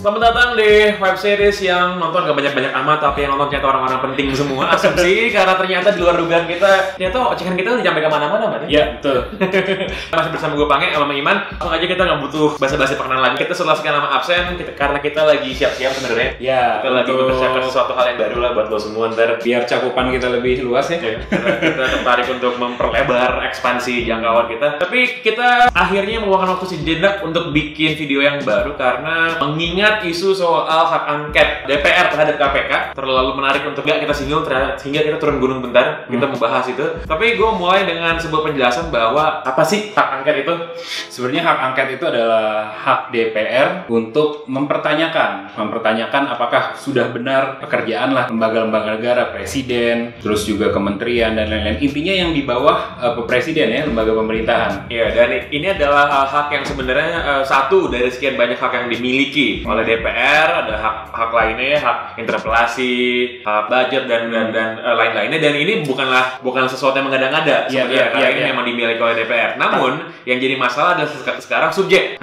Selamat datang di web series yang nonton gak banyak-banyak amat, tapi yang nonton ternyata orang-orang penting semua. Asumsi, karena ternyata di luar dugaan kita, ternyata ocehan kita udah sampai kemana-mana, Mbak. Iya, betul. Masih bersama gue Pange sama Iman. Langsung aja kita nggak butuh basa-basi perkenalan lagi. Kita setelah sekian lama absen, karena kita lagi siap-siap sebenarnya. Ya, kita lagi mempersiapkan sesuatu hal yang baru lah buat lo semua ntar. Biar cakupan kita lebih luas ya. Karena kita tertarik untuk memperlebar ekspansi jangkauan kita. Tapi kita akhirnya meluangkan waktu sejenak untuk bikin video yang baru karena mengingat isu soal hak angket DPR terhadap KPK terlalu menarik untuk gak kita singgung sehingga kita turun gunung bentar kita membahas itu. Tapi gue mulai dengan sebuah penjelasan bahwa apa sih hak angket itu? Sebenarnya hak angket itu adalah hak DPR untuk mempertanyakan apakah sudah benar pekerjaan lah lembaga-lembaga negara, presiden, terus juga kementerian dan lain-lain. Intinya yang di bawah presiden ya, lembaga pemerintahan. Iya, dan ini adalah hak yang sebenarnya satu dari sekian banyak hak yang dimiliki oleh DPR. Ada hak lainnya ya, hak interpelasi, hak budget dan lain-lainnya. Dan ini bukanlah sesuatu yang mengada-ngada sebenarnya, karena ini memang dimiliki oleh DPR. Namun yang jadi masalah adalah sekarang subjek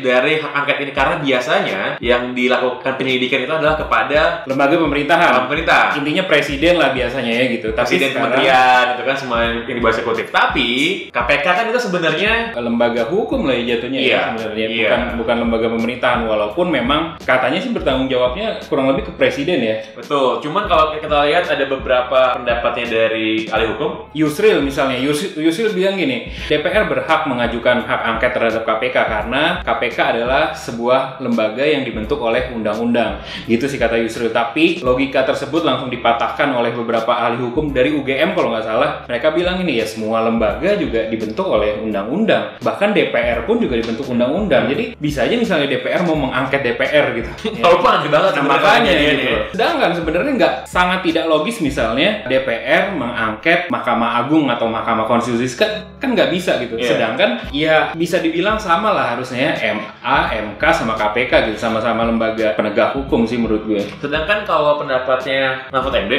dari hak angket ini, karena biasanya yang dilakukan penyelidikan itu adalah kepada lembaga pemerintahan. Pemerintah. Intinya presiden lah biasanya ya gitu. Presiden, kementerian itu kan semua yang di bawah eksekutif. Tapi KPK kan itu sebenarnya lembaga hukum lah ya jatuhnya ya sebenarnya, bukan lembaga pemerintahan, walaupun memang katanya sih bertanggung jawabnya kurang lebih ke presiden ya. Betul. Cuman kalau kita lihat ada beberapa pendapatnya dari ahli hukum. Yusril misalnya, Yusril bilang gini, DPR berhak mengajukan hak angket terhadap KPK karena KPK adalah sebuah lembaga yang dibentuk oleh undang-undang. Gitu sih kata Yusril. Tapi logika tersebut langsung dipatahkan oleh beberapa ahli hukum dari UGM kalau nggak salah. Mereka bilang ini ya, semua lembaga juga dibentuk oleh undang-undang. Bahkan DPR pun juga dibentuk undang-undang. Jadi bisa aja misalnya DPR mau mengangket DPR gitu. Kalau aneh banget makanya gitu. Sedangkan sebenarnya nggak, sangat tidak logis misalnya DPR mengangket Mahkamah Agung atau Mahkamah Konstitusi, kan nggak bisa gitu. Sedangkan ya bisa dibilang sama lah harusnya MA, MK sama KPK gitu, sama-sama lembaga penegak hukum sih menurut gue. Sedangkan kalau pendapatnya Mahfud MD,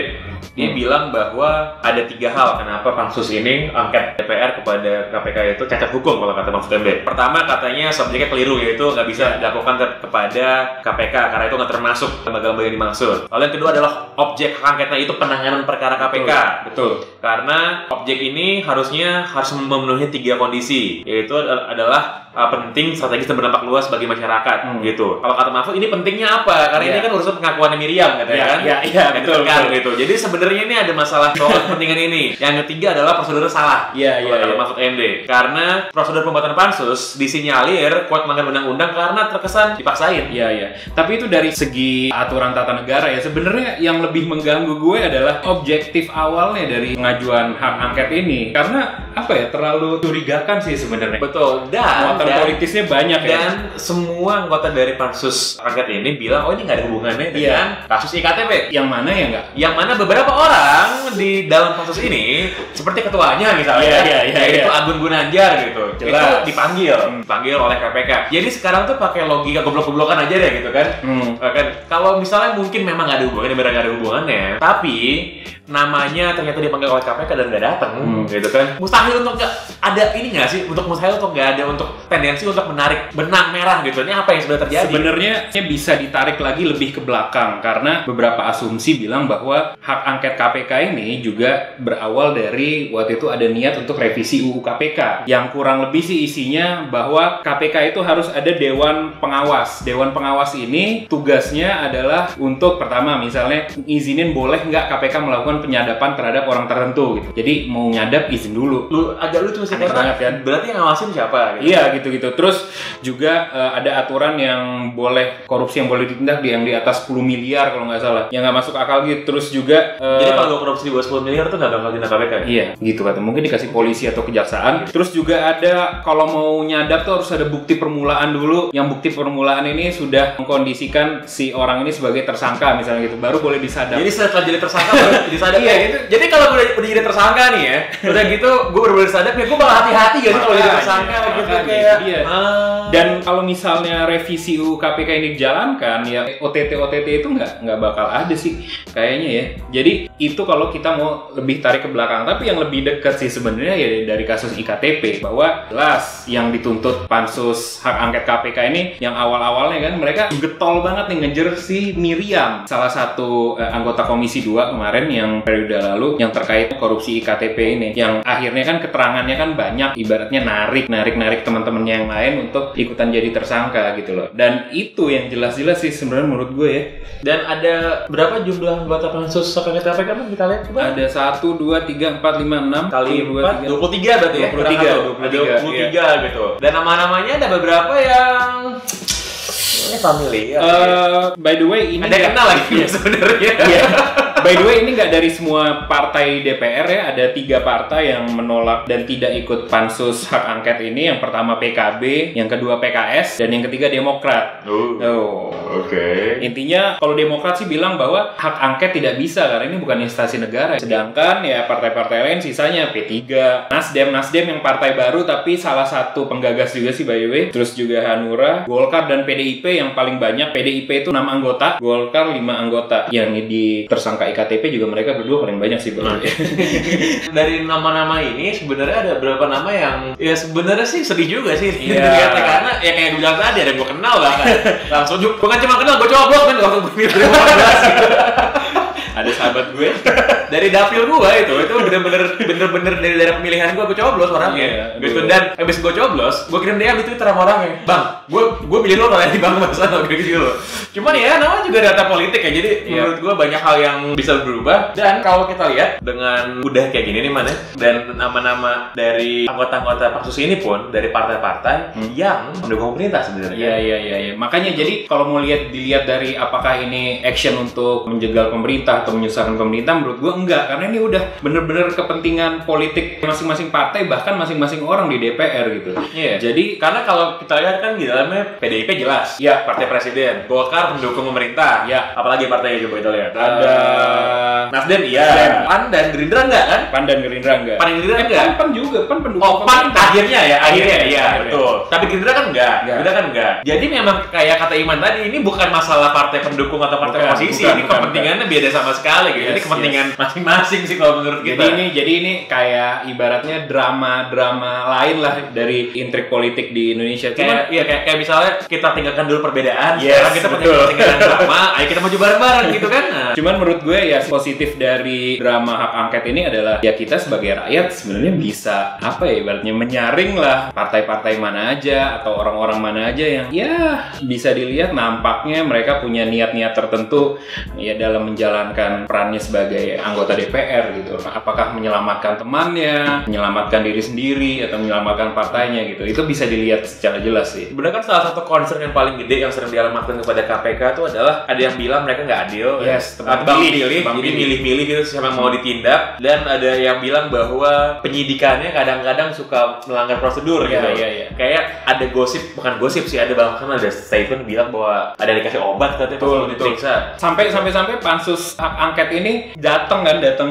dia bilang bahwa ada 3 hal kenapa pansus ini angket DPR kepada KPK itu cacat hukum kalau kata Mahfud MD. Pertama, katanya subjeknya keliru, yaitu nggak bisa dilakukan kepada KPK karena itu nggak termasuk lembaga-lembaga yang dimaksud. Lalu yang kedua adalah objek hak angketnya itu penanganan perkara KPK. Betul. Karena objek ini harus memenuhi 3 kondisi, yaitu adalah penting, strategis dan berdampak luas bagi masyarakat gitu. Kalau kata Mahfud ini pentingnya apa? Karena ini kan urusan pengakuannya Miriam katanya kan. Iya, betul. Gitu. Jadi sebenarnya ini ada masalah soal kepentingan ini. Yang ketiga adalah prosedur salah. Kata Mahfud MD. Karena prosedur pembuatan pansus disinyalir kuat melanggar undang-undang karena terkesan dipaksain. Iya. Tapi itu dari segi aturan tata negara ya. Sebenarnya yang lebih mengganggu gue adalah objektif awalnya dari pengajuan hak angket ini. Karena apa ya? Terlalu curigakan sih sebenarnya. Betul. Dan politisnya banyak ya. Dan semua anggota dari pansus angket ini bilang, oh ini nggak ada hubungannya dengan kasus IKTP. Yang mana ya nggak? Yang mana beberapa orang di dalam pansus ini, seperti ketuanya misalnya, yaitu Agun Gunanjar gitu, jelas. Itu dipanggil oleh KPK. Jadi sekarang tuh pakai logika goblok-goblokan aja deh gitu kan. Kan kalau misalnya mungkin memang nggak ada hubungannya, benar nggak ada hubungannya, tapi namanya ternyata dipanggil oleh KPK dan nggak datang, gitu kan. Mustahil untuk nggak ada ini nggak sih? Mustahil untuk nggak ada untuk tendensi untuk menarik benang merah gitu. Ini apa yang sudah terjadi? Sebenarnya bisa ditarik lagi lebih ke belakang karena beberapa asumsi bilang bahwa hak angket KPK ini juga berawal dari waktu itu ada niat untuk revisi UU KPK yang kurang lebih sih isinya bahwa KPK itu harus ada dewan pengawas. Dewan pengawas ini tugasnya adalah untuk pertama misalnya izinin boleh nggak KPK melakukan penyadapan terhadap orang tertentu gitu. Jadi mau nyadap izin dulu. Agak lucu sih banget kan. Berarti yang ngawasin siapa? Gitu. Iya gitu. Terus juga ada aturan yang boleh korupsi yang boleh ditindak yang di atas 10 miliar kalau nggak salah. Yang nggak masuk akal gitu. Terus juga jadi kalau korupsi di bawah 10 miliar tuh nggak bakal ditindak KPK? Iya gitu kata. Mungkin dikasih polisi atau kejaksaan. Terus juga ada kalau mau nyadap tuh harus ada bukti permulaan dulu. Yang bukti permulaan ini sudah mengkondisikan si orang ini sebagai tersangka misalnya gitu. Baru boleh disadap. Jadi setelah jadi tersangka baru disadap. Iya gitu. Jadi kalau udah jadi tersangka nih ya, udah gitu gue baru disadap ya gue bakal hati-hati gitu kalau jadi tersangka gitu kayak. Dan kalau misalnya revisi UU KPK ini dijalankan ya OTT itu nggak bakal ada sih kayaknya ya. Jadi itu kalau kita mau lebih tarik ke belakang. Tapi yang lebih dekat sih sebenarnya ya dari kasus IKTP bahwa jelas yang dituntut pansus hak angket KPK ini yang awal-awalnya kan mereka getol banget nih ngejer si Miriam, salah satu anggota Komisi 2 kemarin yang periode lalu yang terkait korupsi IKTP ini, yang akhirnya kan keterangannya kan banyak, ibaratnya narik teman-temannya yang lain untuk ikutan jadi tersangka gitu loh. Dan itu yang jelas-jelas sih sebenarnya menurut gue ya. Dan ada berapa jumlah anggota pansus hak angket KPK kan kita lihat coba? Ada 1, 2, 3, 4, 5, 6 kali 4, 23 berarti ya? 23 gitu. Dan nama-namanya ada beberapa yang ini familiar. By the way, ini ada kenal lagi ya sebenarnya. By the way, ini nggak dari semua partai DPR ya, ada 3 partai yang menolak dan tidak ikut pansus hak angket ini. Yang pertama PKB, yang kedua PKS, dan yang ketiga Demokrat. Oke. Intinya kalau Demokrat sih bilang bahwa hak angket tidak bisa karena ini bukan instansi negara. Sedangkan ya partai-partai lain sisanya P3, Nasdem yang partai baru tapi salah satu penggagas juga sih by the way. Terus juga Hanura, Golkar dan PDIP yang paling banyak. PDIP itu 6 anggota, Golkar 5 anggota. Yang di tersangka IKTP juga mereka berdua paling banyak sih. Dari nama-nama ini sebenarnya ada beberapa nama yang ya sebenarnya sih sedih juga sih. Iya. Karena ya kayak gue bilang tadi ada yang gue kenal bahkan langsung juga bukan cuma kenal, gue coblos kan waktu gue milih 2014. Ada sahabat gue dari dapil gue itu bener-bener dari daerah pemilihan gue coblos orangnya. Gitu. Dan habis gue coblos, gue kirim DM di Twitter sama orangnya, bang, gue pilih lo kalau di bang masa kayak gitu loh. Cuman ya namanya juga data politik ya, jadi menurut gue banyak hal yang bisa berubah. Dan kalau kita lihat dengan udah kayak gini nih mana, dan nama-nama dari anggota-anggota pansus ini pun dari partai-partai yang mendukung pemerintah sebenarnya. Iya. Makanya jadi kalau mau dilihat dari apakah ini action untuk menjegal pemerintah atau menyusahkan pemerintah, menurut gue enggak, karena ini udah bener-bener kepentingan politik masing-masing partai, bahkan masing-masing orang di DPR gitu. Iya. Jadi karena kalau kita lihat kan di dalamnya PDIP jelas, ya partai presiden, Golkar pendukung pemerintah, ya apalagi partainya coba kita lihat. Ada Nasdem, iya. PAN dan Gerindra enggak kan? PAN dan Gerindra enggak. PAN dan Gerindra enggak. PAN juga, PAN pendukung. Oh, PAN akhirnya ya, akhirnya iya, akhirnya. Betul. Tapi Gerindra kan enggak. Gerindra kan enggak. Jadi memang kayak kata Iman tadi, ini bukan masalah partai pendukung atau partai oposisi, ini kepentingannya beda sama sekali gitu. Jadi kepentingan masing-masing sih kalau menurut kita. Jadi ini kayak ibaratnya drama lain lah dari intrik politik di Indonesia. Kayak misalnya kita tinggalkan dulu perbedaan, sekarang kita tinggalkan drama, ayo kita maju bareng-bareng gitu kan. Nah. Cuman menurut gue ya positif dari drama hak angket ini adalah ya kita sebagai rakyat sebenarnya bisa apa ya ibaratnya menyaring lah partai-partai mana aja atau orang-orang mana aja yang ya bisa dilihat nampaknya mereka punya niat-niat tertentu ya dalam menjalankan perannya sebagai anggota DPR gitu. Apakah menyelamatkan temannya, menyelamatkan diri sendiri atau menyelamatkan partainya gitu. Itu bisa dilihat secara jelas sih. Sebenarnya kan salah satu concern yang paling gede yang sering dialamatkan kepada KPK itu adalah ada yang bilang mereka nggak adil. Yes, milih-milih gitu siapa yang mau ditindak, dan ada yang bilang bahwa penyidikannya kadang-kadang suka melanggar prosedur gitu. Iya. Kayak ada gosip, bukan gosip sih, ada bahkan ada statement bilang bahwa ada yang dikasih obat katanya pas diperiksa. Sampai pansus hak angket ini datang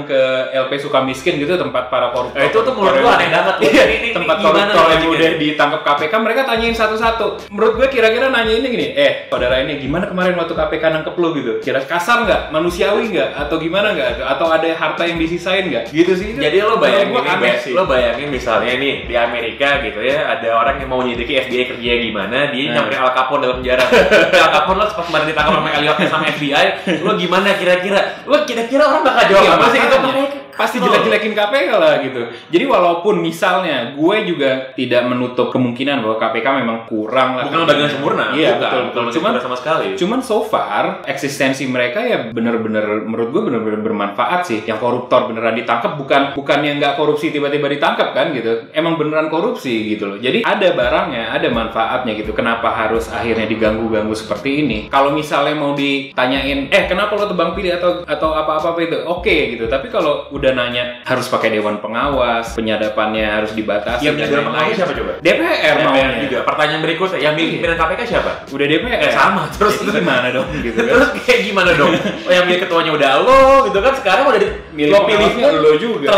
ke LP Sukamiskin gitu, tempat para koruptor. Itu tuh menurut gua aneh banget. Ini tempat koruptor yang udah ditangkap KPK, mereka tanyain satu-satu. Menurut gue kira-kira nanya ini gini, saudara ini gimana kemarin waktu KPK nangkep lu gitu? Kira kasar nggak? Manusiawi nggak? Atau gimana nggak? Atau ada harta yang disisain nggak? Gitu sih. Jadi lo bayangin misalnya nih di Amerika gitu ya, ada orang yang mau nyidiki FBI kerjanya gimana, dia nyamperin Al Capone dalam penjara. Al Capone lo pas kemarin ditangkap sama Elliot sama FBI, lo gimana kira-kira? Lo kira-kira orang bakal jawab apa sih gitu? Pasti jelek-jelekin KPK lah gitu. Jadi walaupun misalnya gue juga tidak menutup kemungkinan bahwa KPK memang kurang lah. Bukan lembaga yang sempurna. Iya, betul. Sama sekali. Cuman so far eksistensi mereka ya bener-bener menurut gue bener-bener bermanfaat sih. Yang koruptor beneran ditangkap, bukan yang nggak korupsi tiba-tiba ditangkap kan gitu. Emang beneran korupsi gitu loh. Jadi ada barangnya, ada manfaatnya gitu. Kenapa harus akhirnya diganggu-ganggu seperti ini? Kalau misalnya mau ditanyain, kenapa lo tebang pilih atau apa-apa itu, oke gitu. Tapi kalau udah nanya harus pakai dewan pengawas, penyadapannya harus dibatasi. Yang dewan pengawas siapa coba? DPR maunya juga. Pertanyaan berikutnya, yang milih pimpinan KPK siapa? Udah DPR. Sama. Terus gimana dong? Gitu kan? Terus kayak gimana dong? Yang milih ketuanya udah lo, gitu kan? Sekarang udah lo pilihnya lo juga.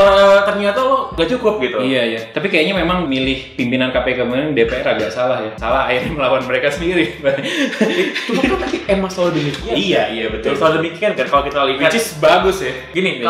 Ternyata lo doang nggak cukup gitu. Iya. Tapi kayaknya memang milih pimpinan KPK kemarin DPR agak salah ya. Salah akhirnya melawan mereka sendiri. Cuma kan emang selalu demikian. Iya betul. Selalu demikian kan kalau kita lihat. Which is bagus ya. Gini,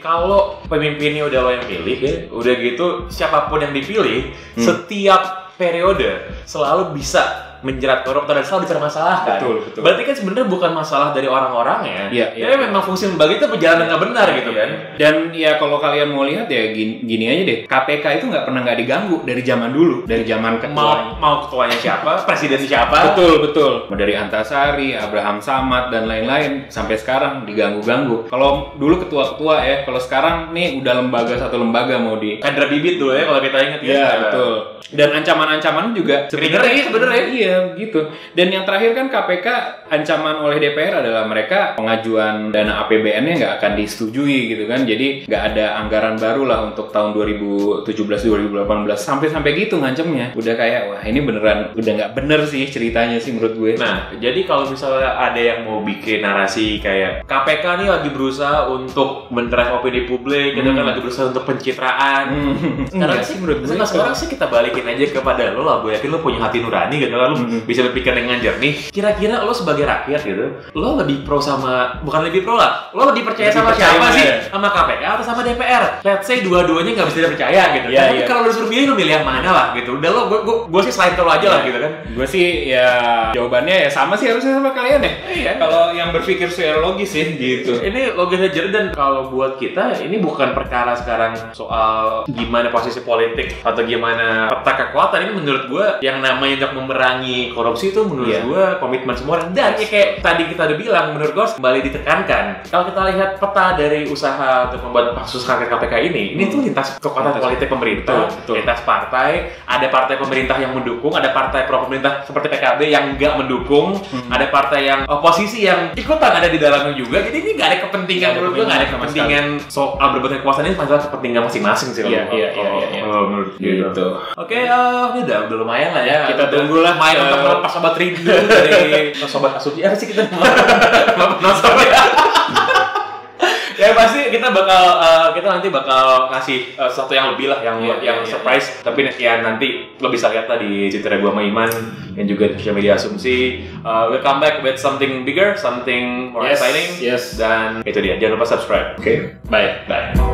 kalau pemimpinnya udah lo yang pilih ya, udah gitu siapapun yang dipilih setiap periode selalu bisa menjerat koruptor dan selalu dipermasalahkan. Betul. Berarti kan sebenarnya bukan masalah dari orang-orangnya. Iya. Memang fungsi lembaga itu berjalan dengan benar gitu kan. Dan ya kalau kalian mau lihat ya gini aja deh. KPK itu nggak pernah nggak diganggu dari zaman dulu, dari zaman ketua. Mau ketuanya siapa, presiden siapa. Betul. Mau dari Antasari, Abraham Samad dan lain-lain sampai sekarang diganggu-ganggu. Kalau dulu ketua-ketua ya, kalau sekarang nih udah satu lembaga mau di Kadra bibit dulu ya kalau kita ingat ya. Iya, betul. Dan ancaman-ancaman juga sebenarnya iya gitu. Dan yang terakhir kan KPK ancaman oleh DPR adalah mereka pengajuan dana APBN-nya nggak akan disetujui gitu kan. Jadi nggak ada anggaran baru lah untuk tahun 2017-2018 sampai gitu ngancemnya. Udah kayak wah ini beneran udah nggak bener sih ceritanya sih menurut gue. Nah jadi kalau misalnya ada yang mau bikin narasi kayak KPK nih lagi berusaha untuk mendrive opini publik, gitu kan lagi berusaha untuk pencitraan. Sekarang sih menurut gue sekarang sih kita balikin aja kepada lo lah. Gue yakin lo punya hati nurani gitu kan, lo bisa berpikir dengan jernih. Kira-kira lo sebagai rakyat gitu, lo lebih pro sama, bukan lebih pro lah, lo lebih percaya sama siapa sih? Sama KPK atau sama DPR? Let's say dua-duanya nggak bisa dipercaya gitu. Tapi kalau lo disuruh milih, lo milih yang mana lah gitu. Udah lo, gue sih slide lo aja lah gitu kan. Gue sih ya jawabannya ya sama sih harusnya sama kalian ya. Iya. Kalau yang berpikir secara logis sih gitu. Ini logis aja. Dan kalau buat kita ini bukan perkara sekarang soal gimana posisi politik atau gimana peta kekuatan. Ini menurut gue yang namanya untuk memerangi korupsi itu menurut gue komitmen semua orang. Dan ya kayak tadi kita udah bilang, menurut gue kembali ditekankan. Kalau kita lihat peta dari usaha untuk membuat kasus angket KPK ini tuh lintas kekuatan politik pemerintah, lintas partai. Ada partai pemerintah yang mendukung, ada partai pro pemerintah seperti PKB yang nggak mendukung, ada partai yang oposisi yang ikutan ada di dalamnya juga. Jadi ini nggak ada kepentingan, menurut gue nggak ada kepentingan soal berbeda kekuasaan. Ini masalah kepentingan masing-masing sih. Menurut gitu. Oke, ini udah lumayan lah ya. Kita tunggulah main untuk melepas sobat rindu dari sobat asumsi. Apa sih kita nonton ya? Ya pasti kita nanti bakal ngasih sesuatu yang lebih lah, yang surprise. Tapi ya nanti lo bisa lihat lah di Twitter gua sama Iman dan juga di sosial media asumsi. We'll come back with something bigger, something more exciting. Yes. Dan itu dia. Jangan lupa subscribe. Oke. Bye.